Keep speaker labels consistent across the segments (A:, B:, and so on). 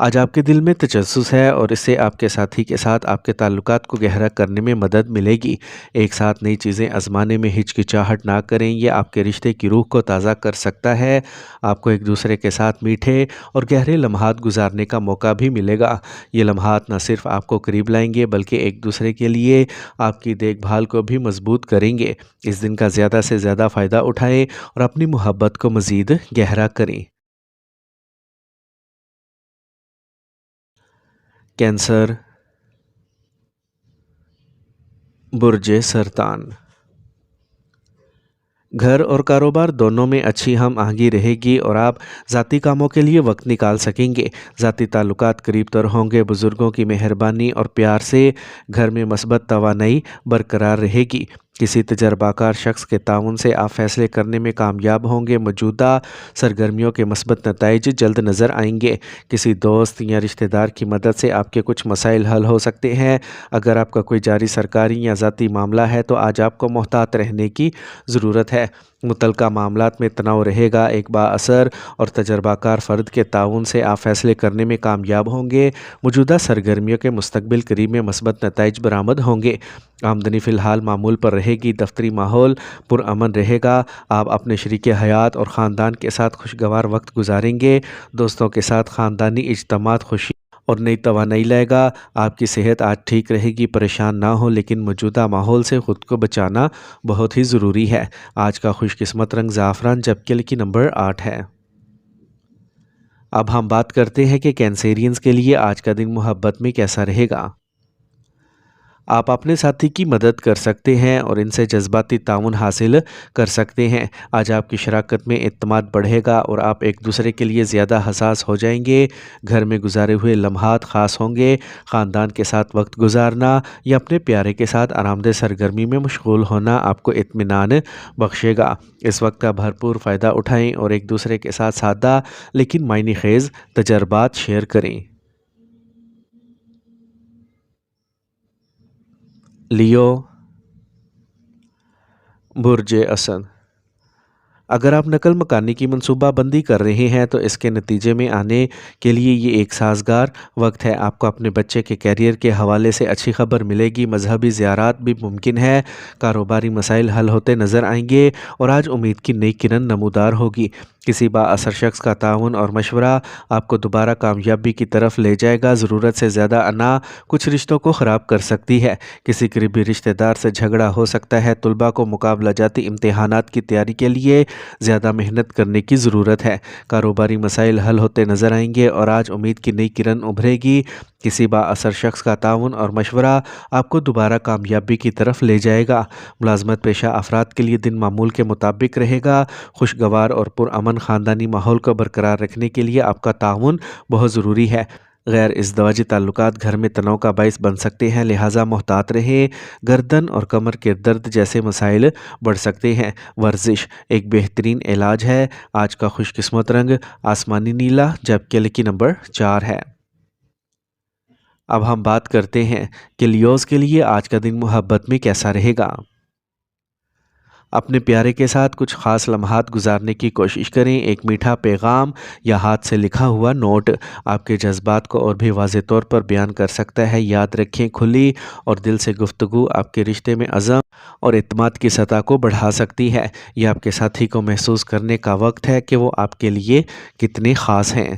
A: آج آپ کے دل میں تجسس ہے اور اس سے آپ کے ساتھی کے ساتھ آپ کے تعلقات کو گہرا کرنے میں مدد ملے گی۔ ایک ساتھ نئی چیزیں آزمانے میں ہچکچاہٹ نہ کریں، یہ آپ کے رشتے کی روح کو تازہ کر سکتا ہے۔ آپ کو ایک دوسرے کے ساتھ میٹھے اور گہرے لمحات گزارنے کا موقع بھی ملے گا۔ یہ لمحات نہ صرف آپ کو قریب لائیں گے بلکہ ایک دوسرے کے لیے آپ کی دیکھ بھال کو بھی مضبوط کریں گے۔ اس دن کا زیادہ سے زیادہ فائدہ اٹھائیں اور اپنی محبت کو مزید گہرا کریں۔ کینسر، برج سرطان۔ گھر اور کاروبار دونوں میں اچھی ہم آہنگی رہے گی اور آپ ذاتی کاموں کے لیے وقت نکال سکیں گے۔ ذاتی تعلقات قریب تر ہوں گے، بزرگوں کی مہربانی اور پیار سے گھر میں مثبت توانائی برقرار رہے گی۔ کسی تجربہ کار شخص کے تعاون سے آپ فیصلے کرنے میں کامیاب ہوں گے۔ موجودہ سرگرمیوں کے مثبت نتائج جلد نظر آئیں گے۔ کسی دوست یا رشتہ دار کی مدد سے آپ کے کچھ مسائل حل ہو سکتے ہیں۔ اگر آپ کا کوئی جاری سرکاری یا ذاتی معاملہ ہے تو آج آپ کو محتاط رہنے کی ضرورت ہے۔ متعلقہ معاملات میں تناؤ رہے گا۔ ایک بااثر اور تجربہ کار فرد کے تعاون سے آپ فیصلے کرنے میں کامیاب ہوں گے۔ موجودہ سرگرمیوں کے مستقبل قریب میں مثبت نتائج برآمد ہوں گے۔ آمدنی فی الحال معمول پر رہے گی۔ دفتری ماحول پرامن رہے گا۔ آپ اپنے شریک حیات اور خاندان کے ساتھ خوشگوار وقت گزاریں گے۔ دوستوں کے ساتھ خاندانی اجتماعات خوشی اور نئی توانائی لائے گا۔ آپ کی صحت آج ٹھیک رہے گی، پریشان نہ ہو، لیکن موجودہ ماحول سے خود کو بچانا بہت ہی ضروری ہے۔ آج کا خوش قسمت رنگ زعفران جبکہ لکی نمبر 8 ہے۔ اب ہم بات کرتے ہیں کہ کینسیرینز کے لیے آج کا دن محبت میں کیسا رہے گا۔ آپ اپنے ساتھی کی مدد کر سکتے ہیں اور ان سے جذباتی تعاون حاصل کر سکتے ہیں۔ آج آپ کی شراکت میں اعتماد بڑھے گا اور آپ ایک دوسرے کے لیے زیادہ حساس ہو جائیں گے۔ گھر میں گزارے ہوئے لمحات خاص ہوں گے۔ خاندان کے ساتھ وقت گزارنا یا اپنے پیارے کے ساتھ آرام دہ سرگرمی میں مشغول ہونا آپ کو اطمینان بخشے گا۔ اس وقت کا بھرپور فائدہ اٹھائیں اور ایک دوسرے کے ساتھ سادہ لیکن معنی خیز تجربات شیئر کریں۔ لیو، برج اسد۔ اگر آپ نقل مکانی کی منصوبہ بندی کر رہے ہیں تو اس کے نتیجے میں آنے کے لیے یہ ایک سازگار وقت ہے۔ آپ کو اپنے بچے کے کیریئر کے حوالے سے اچھی خبر ملے گی۔ مذہبی زیارات بھی ممکن ہے۔ کاروباری مسائل حل ہوتے نظر آئیں گے اور آج امید کی نئی کرن نمودار ہوگی۔ کسی بااثر شخص کا تعاون اور مشورہ آپ کو دوبارہ کامیابی کی طرف لے جائے گا۔ ضرورت سے زیادہ انا کچھ رشتوں کو خراب کر سکتی ہے۔ کسی قریبی رشتہ دار سے جھگڑا ہو سکتا ہے۔ طلباء کو مقابلہ جاتی امتحانات کی تیاری کے لیے زیادہ محنت کرنے کی ضرورت ہے۔ کاروباری مسائل حل ہوتے نظر آئیں گے اور آج امید کی نئی کرن ابھرے گی۔ کسی بااثر شخص کا تعاون اور مشورہ آپ کو دوبارہ کامیابی کی طرف لے جائے گا۔ ملازمت پیشہ افراد کے لیے دن معمول کے مطابق رہے گا۔ خوشگوار اور پرامن خاندانی ماحول کو برقرار رکھنے کے لیے آپ کا تعاون بہت ضروری ہے۔ غیر ازدواجی تعلقات گھر میں تناؤ کا باعث بن سکتے ہیں، لہٰذا محتاط رہیں۔ گردن اور کمر کے درد جیسے مسائل بڑھ سکتے ہیں۔ ورزش ایک بہترین علاج ہے۔ آج کا خوش قسمت رنگ آسمانی نیلا جبکہ لکی نمبر 4 ہے۔ اب ہم بات کرتے ہیں کہ لیوز کے لیے آج کا دن محبت میں کیسا رہے گا۔ اپنے پیارے کے ساتھ کچھ خاص لمحات گزارنے کی کوشش کریں۔ ایک میٹھا پیغام یا ہاتھ سے لکھا ہوا نوٹ آپ کے جذبات کو اور بھی واضح طور پر بیان کر سکتا ہے۔ یاد رکھیں، کھلی اور دل سے گفتگو آپ کے رشتے میں عزم اور اعتماد کی سطح کو بڑھا سکتی ہے۔ یہ آپ کے ساتھی کو محسوس کرنے کا وقت ہے کہ وہ آپ کے لیے کتنے خاص ہیں۔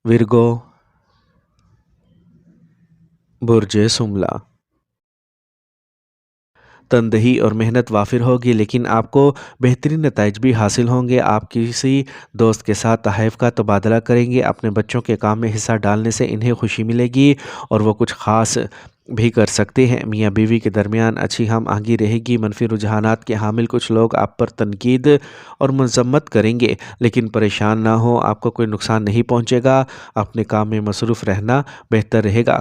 A: ورگو، برج سملہ۔ تندہی اور محنت وافر ہوگی لیکن آپ کو بہترین نتائج بھی حاصل ہوں گے۔ آپ کسی دوست کے ساتھ تحائف کا تبادلہ کریں گے۔ اپنے بچوں کے کام میں حصہ ڈالنے سے انہیں خوشی ملے گی اور وہ کچھ خاص بھی کر سکتے ہیں۔ میاں بیوی کے درمیان اچھی ہم آہنگی رہے گی۔ منفی رجحانات کے حامل کچھ لوگ آپ پر تنقید اور مذمت کریں گے، لیکن پریشان نہ ہو، آپ کو کوئی نقصان نہیں پہنچے گا۔ اپنے کام میں مصروف رہنا بہتر رہے گا۔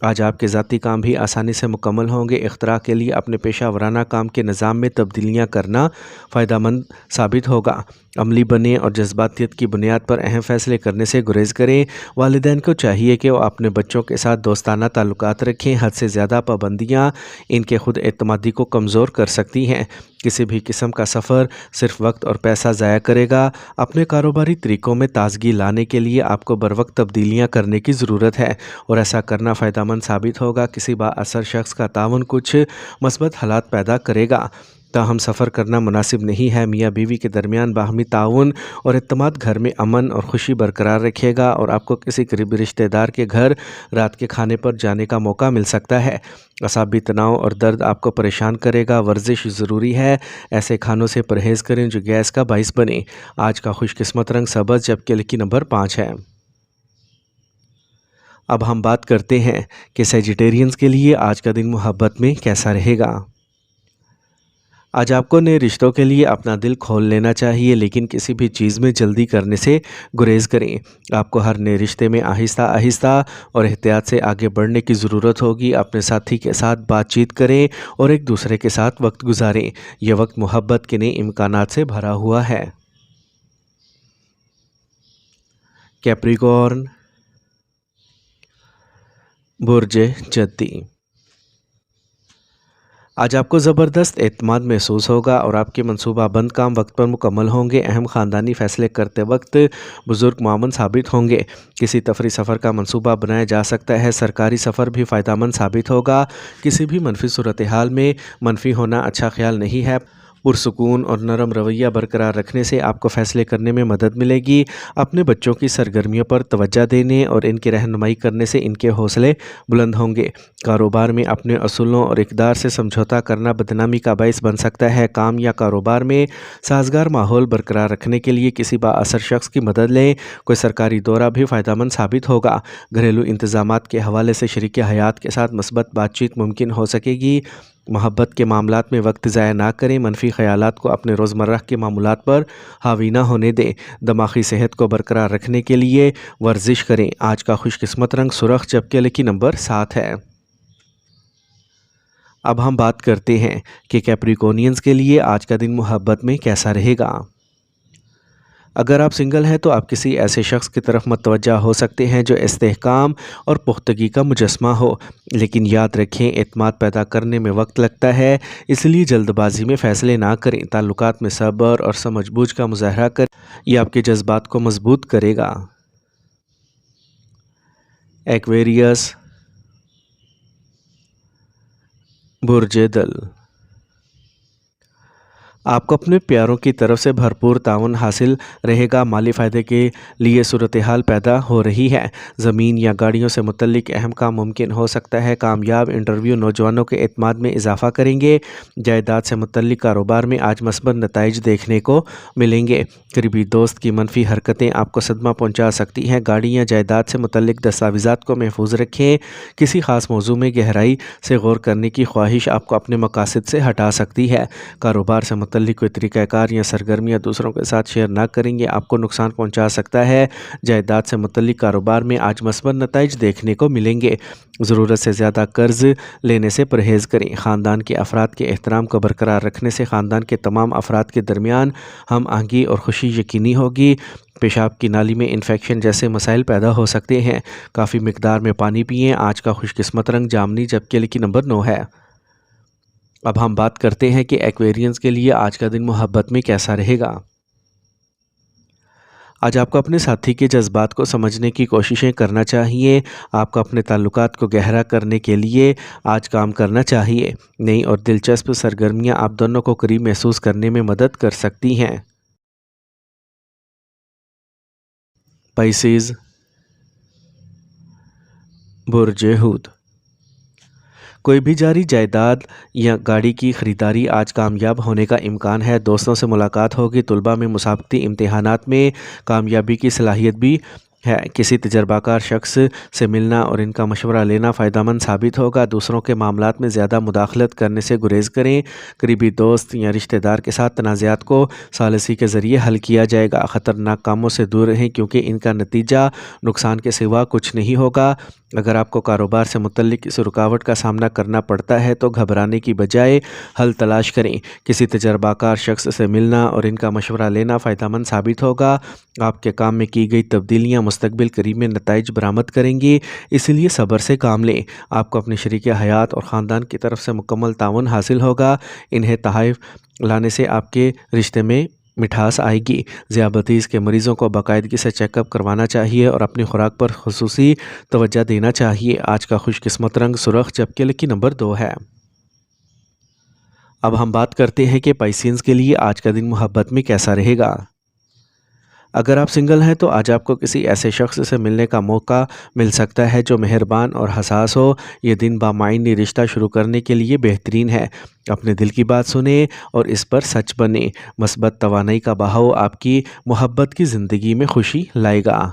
A: آج آپ کے ذاتی کام بھی آسانی سے مکمل ہوں گے۔ اختراع کے لیے اپنے پیشہ ورانہ کام کے نظام میں تبدیلیاں کرنا فائدہ مند ثابت ہوگا۔ عملی بنیں اور جذباتیت کی بنیاد پر اہم فیصلے کرنے سے گریز کریں۔ والدین کو چاہیے کہ وہ اپنے بچوں کے ساتھ دوستانہ تعلقات رکھیں۔ حد سے زیادہ پابندیاں ان کے خود اعتمادی کو کمزور کر سکتی ہیں۔ کسی بھی قسم کا سفر صرف وقت اور پیسہ ضائع کرے گا۔ اپنے کاروباری طریقوں میں تازگی لانے کے لیے آپ کو بروقت تبدیلیاں کرنے کی ضرورت ہے اور ایسا کرنا فائدہ مند ثابت ہوگا۔ کسی با اثر شخص کا تعاون کچھ مثبت حالات پیدا کرے گا، تاہم سفر کرنا مناسب نہیں ہے۔ میاں بیوی کے درمیان باہمی تعاون اور اعتماد گھر میں امن اور خوشی برقرار رکھے گا اور آپ کو کسی قریبی رشتہ دار کے گھر رات کے کھانے پر جانے کا موقع مل سکتا ہے۔ اعصابی تناؤ اور درد آپ کو پریشان کرے گا۔ ورزش ضروری ہے۔ ایسے کھانوں سے پرہیز کریں جو گیس کا باعث بنے۔ آج کا خوش قسمت رنگ سبز جبکہ لکی نمبر 5 ہے۔ اب ہم بات کرتے ہیں کہ سیجیٹیرینز کے لیے آج کا دن محبت میں کیسا رہے گا۔ آج آپ کو نئے رشتوں کے لیے اپنا دل کھول لینا چاہیے، لیکن کسی بھی چیز میں جلدی کرنے سے گریز کریں۔ آپ کو ہر نئے رشتے میں آہستہ آہستہ اور احتیاط سے آگے بڑھنے کی ضرورت ہوگی۔ اپنے ساتھی کے ساتھ بات چیت کریں اور ایک دوسرے کے ساتھ وقت گزاریں۔ یہ وقت محبت کے نئے امکانات سے بھرا ہوا ہے۔ کیپریکارن، برج جدی، آج آپ کو زبردست اعتماد محسوس ہوگا اور آپ کے منصوبہ بند کام وقت پر مکمل ہوں گے۔ اہم خاندانی فیصلے کرتے وقت بزرگ معاون ثابت ہوں گے۔ کسی تفریح سفر کا منصوبہ بنایا جا سکتا ہے۔ سرکاری سفر بھی فائدہ مند ثابت ہوگا۔ کسی بھی منفی صورتحال میں منفی ہونا اچھا خیال نہیں ہے۔ پرسکون اور نرم رویہ برقرار رکھنے سے آپ کو فیصلے کرنے میں مدد ملے گی۔ اپنے بچوں کی سرگرمیوں پر توجہ دینے اور ان کی رہنمائی کرنے سے ان کے حوصلے بلند ہوں گے۔ کاروبار میں اپنے اصولوں اور اقدار سے سمجھوتا کرنا بدنامی کا باعث بن سکتا ہے۔ کام یا کاروبار میں سازگار ماحول برقرار رکھنے کے لیے کسی با اثر شخص کی مدد لیں۔ کوئی سرکاری دورہ بھی فائدہ مند ثابت ہوگا۔ گھریلو انتظامات کے حوالے سے شریک حیات کے ساتھ مثبت بات چیت ممکن ہو سکے گی۔ محبت کے معاملات میں وقت ضائع نہ کریں۔ منفی خیالات کو اپنے روزمرہ کے معمولات پر حاوی نہ ہونے دیں۔ دماغی صحت کو برقرار رکھنے کے لیے ورزش کریں۔ آج کا خوش قسمت رنگ سرخ جبکہ لکی نمبر 7 ہے۔ اب ہم بات کرتے ہیں کہ کیپریکونینز کے لیے آج کا دن محبت میں کیسا رہے گا۔ اگر آپ سنگل ہیں تو آپ کسی ایسے شخص کی طرف متوجہ ہو سکتے ہیں جو استحکام اور پختگی کا مجسمہ ہو، لیکن یاد رکھیں اعتماد پیدا کرنے میں وقت لگتا ہے، اس لیے جلد بازی میں فیصلے نہ کریں۔ تعلقات میں صبر اور سمجھ بوجھ کا مظاہرہ کریں، یہ آپ کے جذبات کو مضبوط کرے گا۔ ایکویریس، برج دل، آپ کو اپنے پیاروں کی طرف سے بھرپور تعاون حاصل رہے گا۔ مالی فائدے کے لیے صورتحال پیدا ہو رہی ہے۔ زمین یا گاڑیوں سے متعلق اہم کام ممکن ہو سکتا ہے۔ کامیاب انٹرویو نوجوانوں کے اعتماد میں اضافہ کریں گے۔ جائیداد سے متعلق کاروبار میں آج مثبت نتائج دیکھنے کو ملیں گے۔ قریبی دوست کی منفی حرکتیں آپ کو صدمہ پہنچا سکتی ہیں۔ گاڑی یا جائیداد سے متعلق دستاویزات کو محفوظ رکھیں۔ کسی خاص موضوع میں گہرائی سے غور کرنے کی خواہش آپ کو اپنے مقاصد سے ہٹا سکتی ہے۔ کاروبار سے متعلق کوئی طریقہ کار یا سرگرمیاں دوسروں کے ساتھ شیئر نہ کریں گے، آپ کو نقصان پہنچا سکتا ہے۔ جائیداد سے متعلق کاروبار میں آج مثبت نتائج دیکھنے کو ملیں گے۔ ضرورت سے زیادہ قرض لینے سے پرہیز کریں۔ خاندان کے افراد کے احترام کو برقرار رکھنے سے خاندان کے تمام افراد کے درمیان ہم آہنگی اور خوشی یقینی ہوگی۔ پیشاب کی نالی میں انفیکشن جیسے مسائل پیدا ہو سکتے ہیں۔ کافی مقدار میں پانی پئیں۔ آج کا خوش قسمت رنگ جامنی جبکہ لکی نمبر 9 ہے۔ اب ہم بات کرتے ہیں کہ ایکویرینز کے لیے آج کا دن محبت میں کیسا رہے گا۔ آج آپ کو اپنے ساتھی کے جذبات کو سمجھنے کی کوششیں کرنا چاہیے۔ آپ کو اپنے تعلقات کو گہرا کرنے کے لیے آج کام کرنا چاہیے۔ نئی اور دلچسپ سرگرمیاں آپ دونوں کو قریب محسوس کرنے میں مدد کر سکتی ہیں۔ پائسیز، برج حوت، کوئی بھی جاری جائیداد یا گاڑی کی خریداری آج کامیاب ہونے کا امکان ہے۔ دوستوں سے ملاقات ہوگی۔ طلباء میں مسابقتی امتحانات میں کامیابی کی صلاحیت بھی ہے। کسی تجربہ کار شخص سے ملنا اور ان کا مشورہ لینا فائدہ مند ثابت ہوگا۔ دوسروں کے معاملات میں زیادہ مداخلت کرنے سے گریز کریں۔ قریبی دوست یا رشتہ دار کے ساتھ تنازعات کو ثالثی کے ذریعے حل کیا جائے گا۔ خطرناک کاموں سے دور رہیں کیونکہ ان کا نتیجہ نقصان کے سوا کچھ نہیں ہوگا۔ اگر آپ کو کاروبار سے متعلق کسی رکاوٹ کا سامنا کرنا پڑتا ہے تو گھبرانے کی بجائے حل تلاش کریں۔ کسی تجربہ کار شخص سے ملنا اور ان کا مشورہ لینا فائدہ مند ثابت ہوگا۔ آپ کے کام میں کی گئی تبدیلیاں مستقبل قریب میں نتائج برآمد کریں گی، اس لیے صبر سے کام لیں۔ آپ کو اپنے شریک حیات اور خاندان کی طرف سے مکمل تعاون حاصل ہوگا۔ انہیں تحائف لانے سے آپ کے رشتے میں مٹھاس آئے گی۔ ذیابیطس کے مریضوں کو باقاعدگی سے چیک اپ کروانا چاہیے اور اپنی خوراک پر خصوصی توجہ دینا چاہیے۔ آج کا خوش قسمت رنگ سرخ جبکہ لکی نمبر 2 ہے۔ اب ہم بات کرتے ہیں کہ پائسینز کے لیے آج کا دن محبت میں کیسا رہے گا۔ اگر آپ سنگل ہیں تو آج آپ کو کسی ایسے شخص سے ملنے کا موقع مل سکتا ہے جو مہربان اور حساس ہو۔ یہ دن بامعنی رشتہ شروع کرنے کے لیے بہترین ہے۔ اپنے دل کی بات سنیں اور اس پر سچ بنیں۔ مثبت توانائی کا بہاؤ آپ کی محبت کی زندگی میں خوشی لائے گا۔